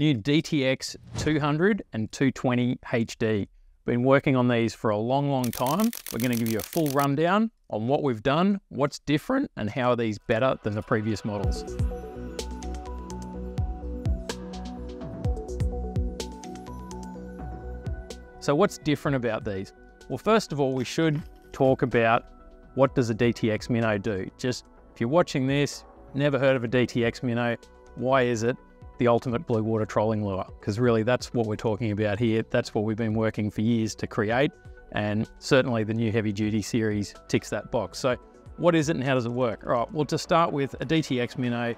New DTX 200 and 220 HD. Been working on these for a long time. We're going to give you a full rundown on what we've done, what's different, and how are these better than the previous models. So what's different about these? Well, first of all, we should talk about what does a DTX minnow do. Just if you're watching this, never heard of a DTX minnow, why is it the ultimate blue water trolling lure? Because really that's what we're talking about here. That's what we've been working for years to create, and certainly the new heavy duty series ticks that box. So what is it and how does it work? All right, well, to start with, a DTX minnow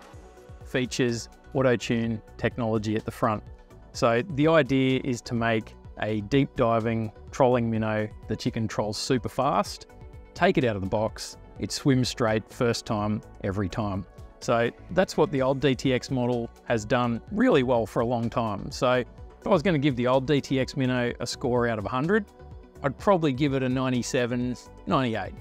features auto-tune technology at the front. So the idea is to make a deep diving trolling minnow that you can troll super fast, take it out of the box, it swims straight first time, every time. So that's what the old DTX model has done really well for a long time. So if I was going to give the old DTX minnow a score out of 100, I'd probably give it a 97, 98.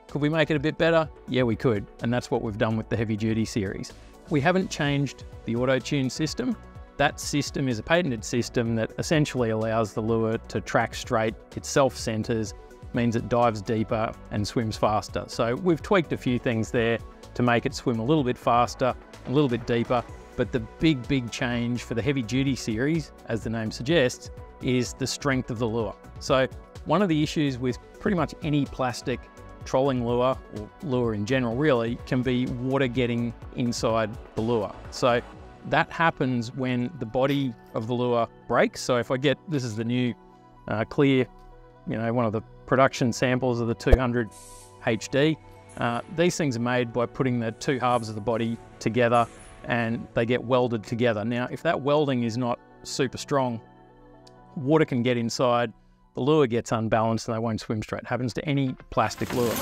Could we make it a bit better? Yeah, we could. And that's what we've done with the heavy duty series. We haven't changed the auto-tune system. That system is a patented system that essentially allows the lure to track straight, it self-centers, means it dives deeper and swims faster. So we've tweaked a few things there to make it swim a little bit faster, a little bit deeper, but the big change for the heavy duty series, as the name suggests, is the strength of the lure. So one of the issues with pretty much any plastic trolling lure, or lure in general really, can be water getting inside the lure. So that happens when the body of the lure breaks. So if I get, this is the new clear, one of the production samples of the 200 HD. These things are made by putting the two halves of the body together and they get welded together. Now, if that welding is not super strong, water can get inside, the lure gets unbalanced and they won't swim straight. It happens to any plastic lure.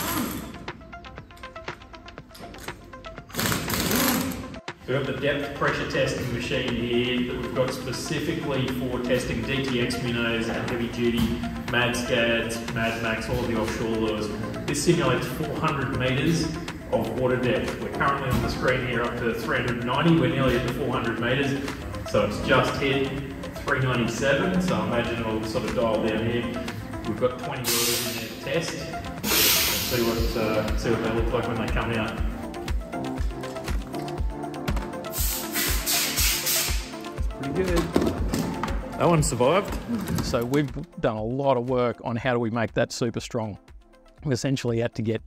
We've got the depth pressure testing machine here that we've got specifically for testing DTX minnows and heavy duty Mad Scads, Mad Max, all of the offshore lures. This simulates 400 metres of water depth. We're currently on the screen here up to 390, we're nearly at the 400 metres, so it's just hit 397, so I imagine it'll sort of dial down here. We've got 20 lures in there to test. Let's see what they look like when they come out. Good. That one survived. So we've done a lot of work on how do we make that super strong. We essentially had to get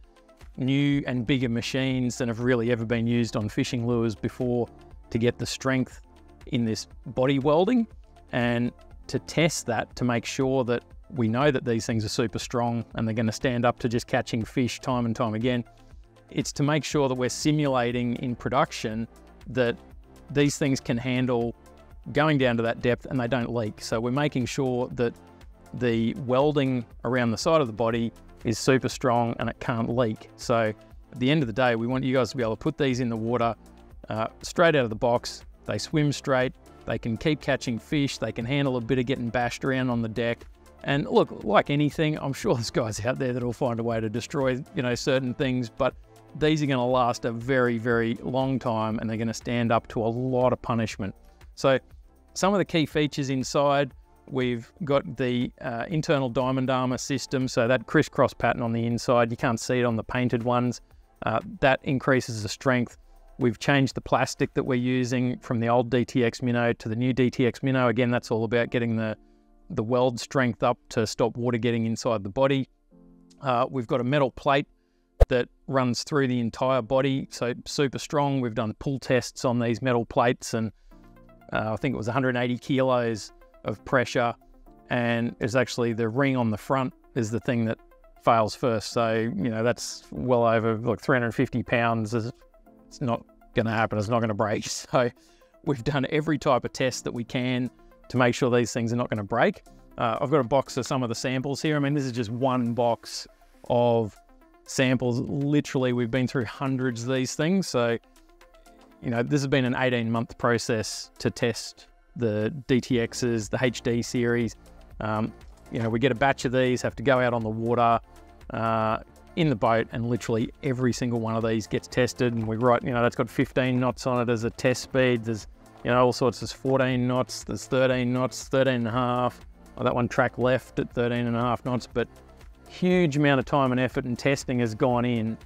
new and bigger machines than have really ever been used on fishing lures before to get the strength in this body welding, and to test that to make sure that we know that these things are super strong and they're going to stand up to just catching fish time and time again. It's to make sure that we're simulating in production that these things can handle going down to that depth and they don't leak. So we're making sure that the welding around the side of the body is super strong and it can't leak. So at the end of the day, we want you guys to be able to put these in the water straight out of the box. They swim straight, they can keep catching fish, they can handle a bit of getting bashed around on the deck. And look, like anything, I'm sure there's guys out there that will find a way to destroy, certain things, but these are going to last a very long time and they're going to stand up to a lot of punishment. So some of the key features inside, we've got the internal Diamond Armour system, so that crisscross pattern on the inside, you can't see it on the painted ones. That increases the strength. We've changed the plastic that we're using from the old DTX minnow to the new DTX minnow. Again, that's all about getting the weld strength up to stop water getting inside the body. We've got a metal plate that runs through the entire body, so super strong. We've done pull tests on these metal plates, and I think it was 180 kilos of pressure, and it's actually the ring on the front is the thing that fails first. So, that's well over like 350 pounds. It's not going to happen. It's not going to break. So we've done every type of test that we can to make sure these things are not going to break. I've got a box of some of the samples here. I mean, this is just one box of samples. Literally, we've been through hundreds of these things. So, this has been an 18-month process to test the DTXs, the HD series. We get a batch of these, have to go out on the water, in the boat, and literally every single one of these gets tested, and we write, that's got 15 knots on it as a test speed. There's, you know, all sorts. There's 14 knots, there's 13 knots, 13 and a half. Oh, that one track left at 13 and a half knots, but huge amount of time and effort and testing has gone in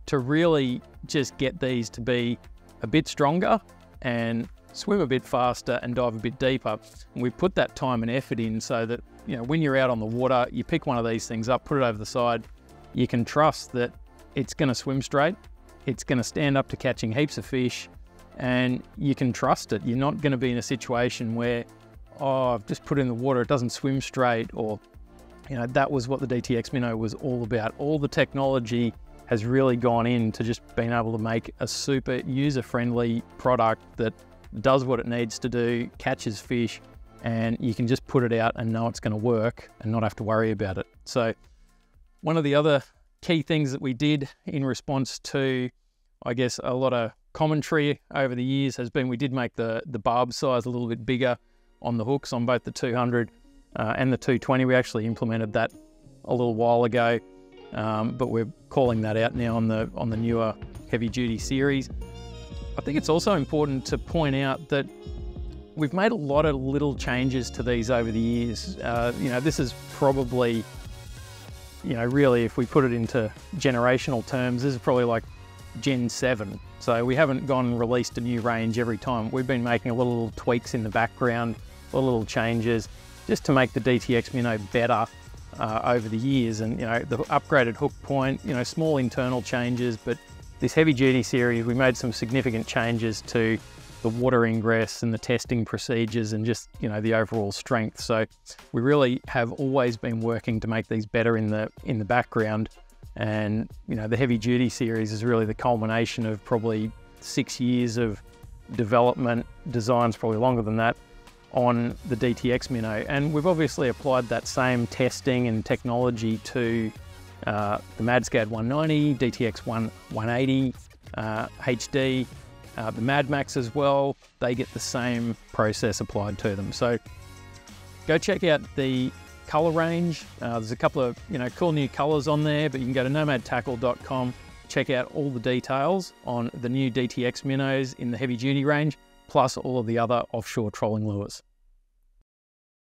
to really just get these to be a bit stronger and swim a bit faster and dive a bit deeper. And we put that time and effort in so that, you know, when you're out on the water, you pick one of these things up, put it over the side, you can trust that it's going to swim straight, it's going to stand up to catching heaps of fish, and you can trust it. You're not going to be in a situation where, oh, I've just put it in the water, it doesn't swim straight, or, you know, that was what the DTX Minnow was all about. All the technology has really gone into just being able to make a super user-friendly product that does what it needs to do, catches fish, and you can just put it out and know it's going to work and not have to worry about it. So one of the other key things that we did in response to, I guess, a lot of commentary over the years has been we did make the barb size a little bit bigger on the hooks on both the 200 and the 220. We actually implemented that a little while ago, but we're calling that out now on the newer heavy duty series. I think it's also important to point out that we've made a lot of little changes to these over the years. You know, this is probably, you know, really, if we put it into generational terms, this is probably like Gen 7. So we haven't gone and released a new range every time. We've been making a lot of little tweaks in the background, a lot of little changes, just to make the DTX Minnow better over the years. And, you know, the upgraded hook point, you know, small internal changes, but this heavy duty series, we made some significant changes to the water ingress and the testing procedures and just, you know, the overall strength. So we really have always been working to make these better in the background. And, you know, the heavy duty series is really the culmination of probably 6 years of development, designs probably longer than that, on the DTX Minnow. And we've obviously applied that same testing and technology to the MadScad 190, DTX 180, HD, the Mad Max as well. They get the same process applied to them. So go check out the color range. There's a couple of, you know, cool new colors on there, but you can go to nomadtackle.com, check out all the details on the new DTX Minnows in the heavy duty range, plus all of the other offshore trolling lures.